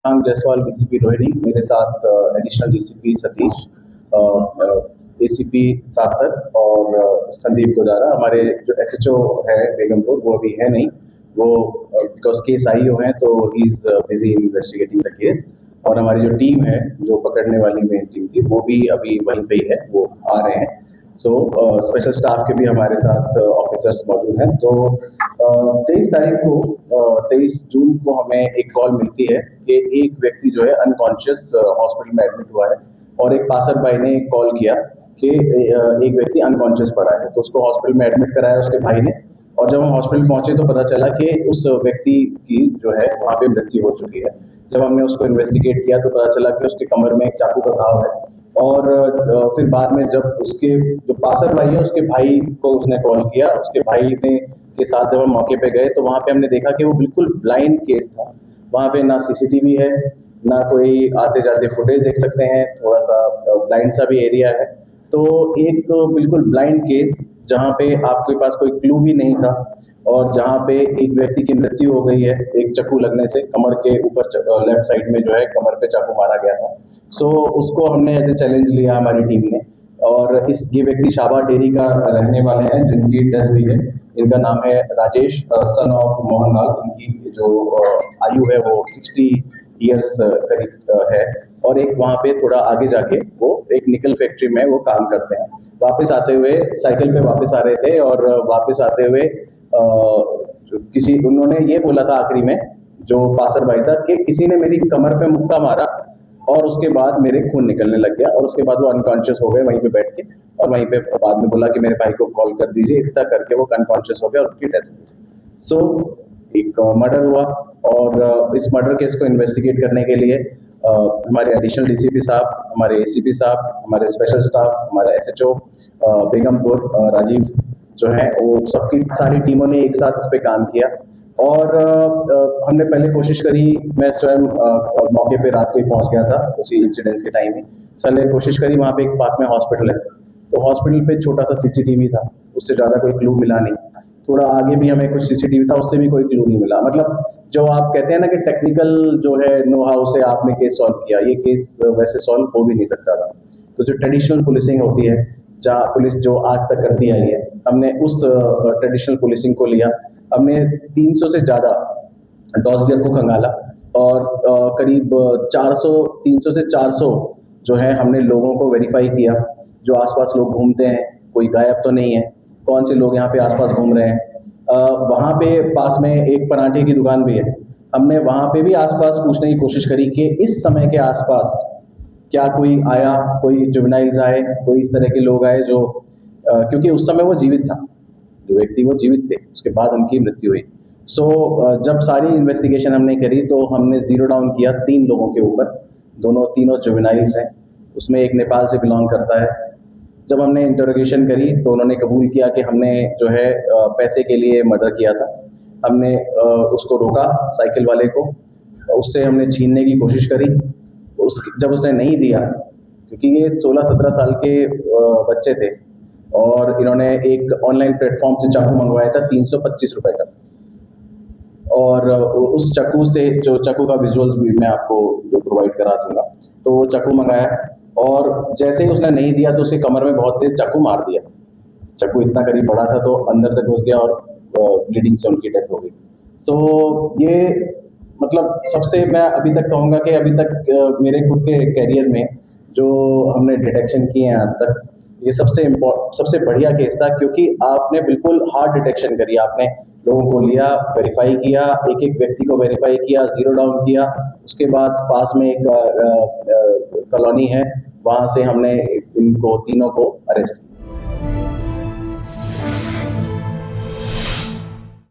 Jaiswal, DCP Rohini, मेरे साथ additional DCP Satish, ACP सार्थक और संदीप गोदारा। हमारे जो एसएचओ है बेगमपुर वो अभी है नहीं, वो बिकॉज केस आईओ हैं तो he is busy investigating the case. और हमारी जो टीम है जो पकड़ने वाली मेन टीम थी वो भी अभी वहीं पे ही है, वो आ रहे हैं। सो स्पेशल स्टाफ के भी हमारे साथ ऑफिसर्स मौजूद हैं। तो 23 तारीख को 23 जून को हमें एक कॉल मिलती है कि एक व्यक्ति जो है अनकॉन्शियस हॉस्पिटल में एडमिट हुआ है, और एक पासर भाई ने कॉल किया कि एक व्यक्ति अनकॉन्शियस पड़ा है, तो उसको हॉस्पिटल में एडमिट कराया उसके भाई ने। और जब हम हॉस्पिटल पहुंचे तो पता चला कि उस व्यक्ति की जो है वहाँ पे मृत्यु हो चुकी है। जब हमने उसको इन्वेस्टिगेट किया तो पता चला कि उसके कमर में एक चाकू का घाव है। और फिर बाद में जब उसके जो पासर भाई है उसके भाई को उसने कॉल किया, उसके भाई ने के साथ जब हम मौके पे गए तो वहाँ पे हमने देखा कि वो बिल्कुल ब्लाइंड केस था। वहाँ पे ना सीसीटीवी है, ना कोई आते जाते फुटेज देख सकते हैं, थोड़ा सा ब्लाइंड सा भी एरिया है। तो एक बिल्कुल ब्लाइंड केस जहाँ पे आपके पास कोई क्लू भी नहीं था, और जहाँ पे एक व्यक्ति की मृत्यु हो गई है एक चाकू लगने से, कमर के ऊपर लेफ्ट साइड में जो है कमर पे चाकू मारा गया था। सो उसको हमने एज ए चैलेंज लिया हमारी टीम ने। और ये व्यक्ति शाबा डेरी का रहने वाले हैं जिनकी डेथ हुई है। इनका नाम है राजेश, सन ऑफ मोहनलाल। इनकी जो आयु है वो 60 ईयर्स करीब है। और एक वहाँ पे थोड़ा आगे जाके वो एक निकल फैक्ट्री में वो काम करते हैं। वापस आते हुए साइकिल पे वापस आ रहे थे, और वापस आते हुए उन्होंने ये बोला था आखिरी में, जो पासर भाई था, कि किसी ने मेरी कमर पे मुक्का मारा और उसके बाद मेरे खून निकलने लग गया। और उसके बाद वो अनकॉन्शियस हो गए वहीं पे बैठ के, और वहीं पे बाद में बोला कि मेरे भाई को कॉल कर दीजिए। इतना करके वो अनकॉन्शियस हो गया और उनकी डेथ हो गई। सो एक मर्डर हुआ, और इस मर्डर केस को इन्वेस्टिगेट करने के लिए हमारे एडिशनल डीसीपी साहब, हमारे एसीपी साहब, हमारे स्पेशल स्टाफ, हमारा एसएचओ बेगमपुर राजीव जो है, वो सबकी सारी टीमों ने एक साथ इस पे काम किया। और हमने पहले कोशिश करी, मैं स्वयं मौके पे रात को ही पहुंच गया था उसी इंसिडेंट्स के टाइम में। पहले कोशिश करी, वहाँ पे एक पास में हॉस्पिटल है, तो हॉस्पिटल पे छोटा सा सीसीटीवी था, उससे ज़्यादा कोई क्लू मिला नहीं। थोड़ा आगे भी हमें कुछ सीसीटीवी था, उससे भी कोई क्लू नहीं मिला। मतलब जो आप कहते हैं ना कि टेक्निकल जो है नो हाउ से आपने केस सॉल्व किया, ये केस वैसे सॉल्व हो भी नहीं सकता था। तो जो ट्रेडिशनल पुलिसिंग होती है, जहाँ पुलिस जो आज तक करती आई है, हमने उस ट्रेडिशनल पुलिसिंग को लिया। हमने 300 से ज़्यादा डॉजियर को खंगाला, और करीब 300 से 400 जो है हमने लोगों को वेरीफाई किया, जो आसपास लोग घूमते हैं, कोई गायब तो नहीं है, कौन से लोग यहाँ पे आसपास घूम रहे हैं। वहाँ पे पास में एक पराठे की दुकान भी है, हमने वहाँ पे भी आसपास पूछने की कोशिश करी कि इस समय के आसपास क्या कोई आया, कोई जुवेनाइल्स आए, कोई इस तरह के लोग आए जो क्योंकि उस समय वो जीवित था, जो व्यक्ति वो जीवित थे, उसके बाद उनकी मृत्यु हुई। सो जब सारी इन्वेस्टिगेशन हमने करी तो हमने जीरो डाउन किया 3 लोगों के ऊपर, तीनों जुवेनाइल्स हैं, उसमें एक नेपाल से बिलोंग करता है। जब हमने इंटरोगेशन करी तो उन्होंने कबूल किया कि हमने जो है पैसे के लिए मर्डर किया था। हमने उसको रोका, साइकिल वाले को, उससे हमने छीनने की कोशिश करी। जब उसने नहीं दिया, क्योंकि ये 16-17 साल के बच्चे थे, और इन्होंने एक ऑनलाइन प्लेटफॉर्म से चाकू मंगवाया था 325 रुपए का। और उस चाकू से, जो चाकू का विजुअल्स भी मैं आपको प्रोवाइड करा दूंगा, तो वो चाकू मंगाया, और जैसे ही उसने नहीं दिया तो उसके कमर में बहुत तेज चाकू मार दिया। चाकू इतना करीब बड़ा था तो अंदर तक घुस गया, और ब्लीडिंग से उनकी डेथ हो गई। सो ये मतलब सबसे मैं अभी तक कहूँगा कि अभी तक मेरे खुद के कैरियर में जो हमने डिटेक्शन किए हैं आज तक, ये सबसे बढ़िया केस था, क्योंकि आपने बिल्कुल हार्ड डिटेक्शन करी। आपने लोगों को लिया, वेरीफाई किया, एक एक व्यक्ति को वेरीफाई किया, जीरो डाउन किया। उसके बाद पास में एक कॉलोनी है, वहाँ से हमने इनको तीनों को अरेस्ट किया।